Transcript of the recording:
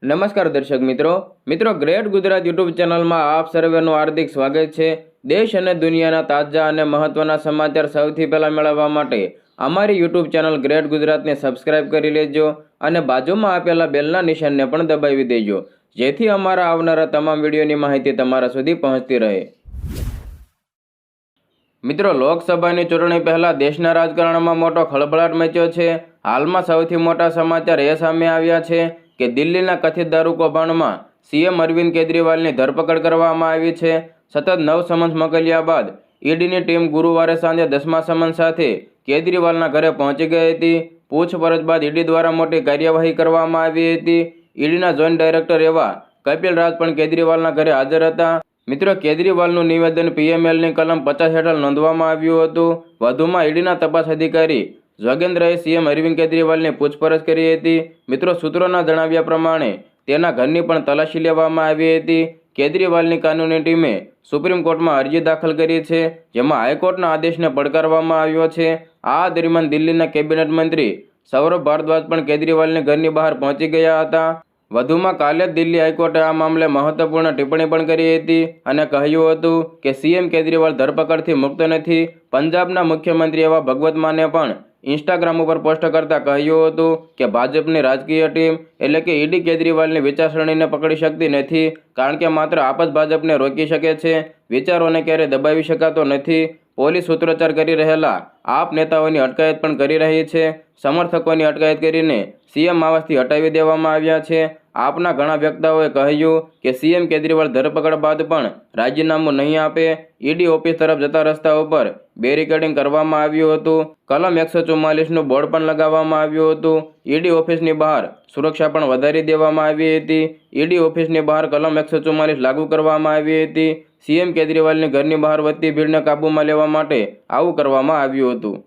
નમસ્કાર દર્શક મિત્રો ગ્રેટ ગુજરાત યુટ્યુબ ચેનલમાં આપ સર્વેનું હાર્દિક સ્વાગત છે। દેશ અને દુનિયાના તાજા અને મહત્વના સમાચાર સૌથી પહેલા મેળવવા માટે અમારી યુટ્યુબ ચેનલ ગ્રેટ ગુજરાતને સબસ્ક્રાઇબ કરી લેજો અને બાજુમાં આપેલા બેલના નિશાનને પણ દબાવી દેજો, જેથી અમારા આવનારા તમામ વિડીયોની માહિતી તમારા સુધી પહોંચતી રહે। મિત્રો, લોકસભાની ચૂંટણી પહેલા દેશના રાજકારણમાં મોટો ખળભળાટ મચ્યો છે। હાલમાં સૌથી મોટા સમાચાર એ સામે આવ્યા છે કે દિલ્હીના કથિત દારૂ કૌભાંડમાં સીએમ અરવિંદ કેજરીવાલની ધરપકડ કરવામાં આવી છે। સતત 9 સમન્સ મોકલ્યા બાદ ઈડીની ટીમ ગુરુવારે સાંજે 10મા સમન્સ સાથે કેજરીવાલના ઘરે પહોંચી ગઈ હતી। પૂછપરછ બાદ ઈડી દ્વારા મોટી કાર્યવાહી કરવામાં આવી હતી। ઈડીના જોઈન્ટ ડાયરેક્ટર એવા કપિલ રાજ પણ કેજરીવાલના ઘરે હાજર હતા। મિત્રો, કેજરીવાલનું નિવેદન પીએમએલની કલમ 50 હેઠળ નોંધવામાં આવ્યું હતું। વધુમાં ઈડીના તપાસ અધિકારી જોગેન્દ્રએ સીએમ અરવિંદ કેજરીવાલની પૂછપરછ કરી હતી। મિત્રો, સૂત્રોના જણાવ્યા પ્રમાણે તેના ઘરની પણ તલાશી લેવામાં આવી હતી। કેજરીવાલની કાનૂની ટીમે સુપ્રીમ કોર્ટમાં અરજી દાખલ કરી છે, જેમાં હાઈકોર્ટના આદેશને પડકારવામાં આવ્યો છે। આ દરમિયાન દિલ્હીના કેબિનેટ મંત્રી સૌરભ ભારદ્વાજ પણ કેજરીવાલની ઘરની બહાર પહોંચી ગયા હતા। વધુમાં કાલે જ દિલ્હી હાઈકોર્ટે આ મામલે મહત્વપૂર્ણ ટિપ્પણી પણ કરી હતી અને કહ્યું હતું કે સીએમ કેજરીવાલ ધરપકડથી મુક્ત નથી। પંજાબના મુખ્યમંત્રી એવા ભગવત માને પણ ઇન્સ્ટાગ્રામ ઉપર પોસ્ટ કરતા કહ્યું હતું કે ભાજપની રાજકીય ટીમ એટલે કે ઈડી કેજરીવાલની વિચારસરણીને પકડી શકતી નથી, કારણ કે માત્ર આપ જ ભાજપને રોકી શકે છે, વિચારોને ક્યારેય દબાવી શકાતો નથી। પોલીસ સૂત્રોચ્ચાર કરી રહેલા આપ નેતાઓની અટકાયત પણ કરી રહી છે। સમર્થકોની અટકાયત કરીને સીએમ આવાસથી હટાવી દેવામાં આવ્યા છે। આપના ઘણા વક્તાઓએ કહ્યું કે સીએમ કેજરીવાલ ધરપકડ બાદ પણ રાજીનામું નહીં આપે। ઈડી ઓફિસ તરફ જતા રસ્તા ઉપર બેરિકેડિંગ કરવામાં આવ્યું હતું। કલમ 144નું બોર્ડ પણ લગાવવામાં આવ્યું હતું। ઈડી ઓફિસની બહાર સુરક્ષા પણ વધારી દેવામાં આવી હતી। ઈડી ઓફિસની બહાર કલમ 144 લાગુ કરવામાં આવી હતી। સીએમ કેજરીવાલની ઘરની બહાર વધતી ભીડને કાબૂમાં લેવા માટે આવું કરવામાં આવ્યું હતું।